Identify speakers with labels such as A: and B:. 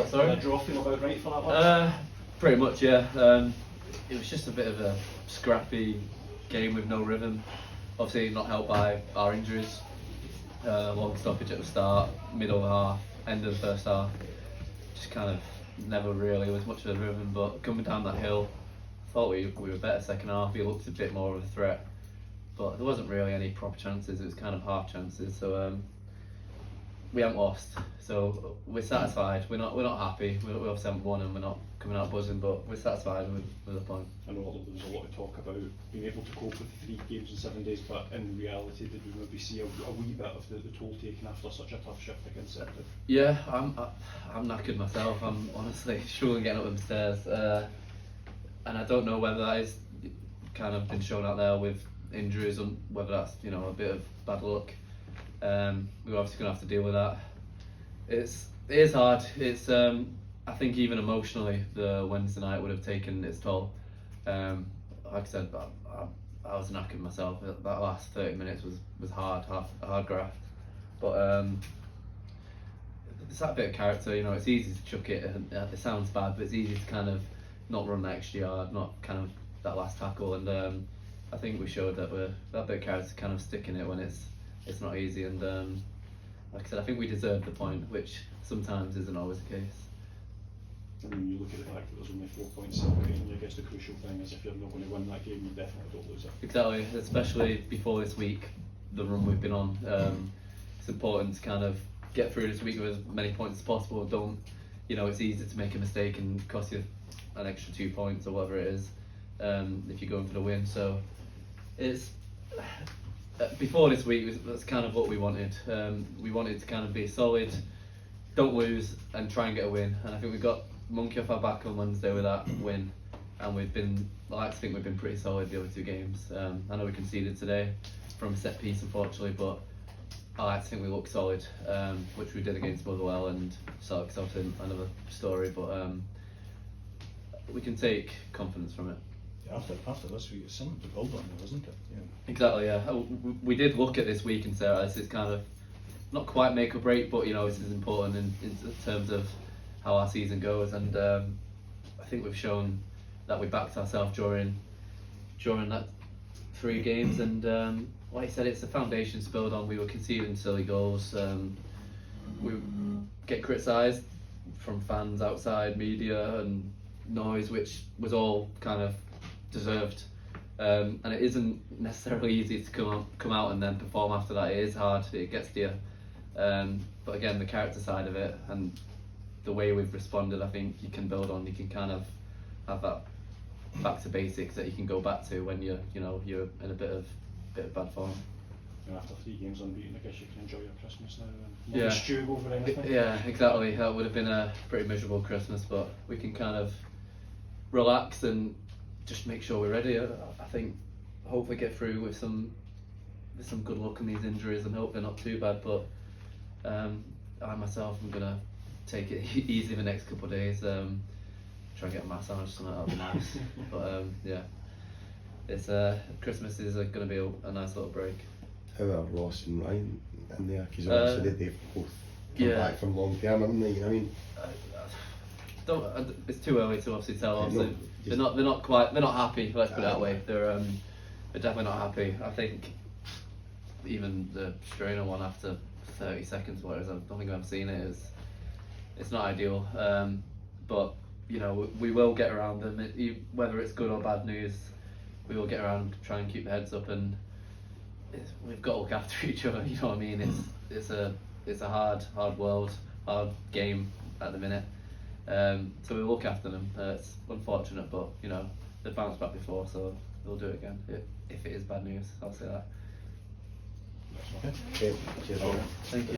A: Sorry?
B: Did a draw feel about right for that one?
A: Pretty much, yeah. It was just a bit of a scrappy game with no rhythm. Obviously not helped by our injuries. Long stoppage at the start, middle half, end of the first half. Just kind of never really was much of a rhythm, but coming down that hill, thought we were better second half. We looked a bit more of a threat, but there wasn't really any proper chances. It was kind of half chances. So we haven't lost, so we're satisfied. We're not happy. We obviously haven't won, and we're not coming out buzzing, but we're satisfied with the point.
B: I know there was a lot of talk about being able to cope with 3 games in 7 days, but in reality, did we maybe see a wee bit of the toll taken after such a tough shift against Celtic?
A: Yeah, I'm knackered myself. I'm honestly struggling getting up them stairs, and I don't know whether that is kind of been shown out there with injuries, and whether that's a bit of bad luck. We're obviously going to have to deal with that. It is hard. It's I think even emotionally, the Wednesday night would have taken its toll. Like I said, I was knackered myself. That last 30 minutes was hard, a hard graft. But it's that bit of character. It's easy to chuck it, and it sounds bad, but it's easy to kind of not run that extra yard, not kind of that last tackle. And I think we showed that that bit of character kind of sticking it when it's not easy. And like I said, I think we deserved the point, which sometimes isn't always the case.
B: And when you look at the fact that there's only 4 points separating you, I guess the crucial thing is if you're not going to win that game, you definitely don't lose it.
A: Exactly, especially before this week, the run we've been on. It's important to kind of get through this week with as many points as possible. It's easy to make a mistake and cost you an extra 2 points or whatever it is if you're going for the win. So it's before this week, that's kind of what we wanted. We wanted to kind of be solid, don't lose, and try and get a win. And I think we got monkey off our back on Wednesday with that win, and I like to think we've been pretty solid the other 2 games. I know we conceded today from a set piece, unfortunately, but I like to think we look solid, which we did against Motherwell, and Celtic's obviously another story, but we can take confidence from it.
C: After this week, it's something to build on, though, isn't it? Yeah.
A: Exactly, yeah. We did look at this week and say, this is kind of not quite make or break, but this is important in terms of how our season goes. And I think we've shown that we backed ourselves during that 3 games. And like I said, it's a foundation to build on. We were conceding silly goals. We get criticised from fans, outside media, and noise, which was all kind of deserved, and it isn't necessarily easy to come out and then perform after that. It is hard, it gets to you, but again, the character side of it and the way we've responded, I think you can build on. You can kind of have that back to basics that you can go back to when you're in a bit of bad form.
B: After 3 games unbeaten, I guess you can enjoy your Christmas now and not stew over anything.
A: Yeah, exactly. That would have been a pretty miserable Christmas, but we can kind of relax and just make sure we're ready. I think hopefully get through with some good luck on these injuries, and hope they're not too bad. But I myself am gonna take it easy the next couple of days. Try and get a massage or something, that'll be nice. But yeah, it's Christmas is gonna be a nice little break.
D: How are Ross and Ryan in there? Because obviously they've both come back from long term, haven't they? I mean,
A: it's too early to obviously tell. Obviously, they're not happy. Let's put it that way. They're definitely not happy. I think even the strainer one after 30 seconds, I don't think I've seen it. It's not ideal. But we will get around them. Whether it's good or bad news, we will get around. Try and keep the heads up, and we've got to look after each other. You know what I mean? It's a hard world, hard game at the minute. So we'll look after them. It's unfortunate, but they've bounced back before, so they'll do it again. If it is bad news, I'll say that.
D: okay. Cheers.
A: Thank you.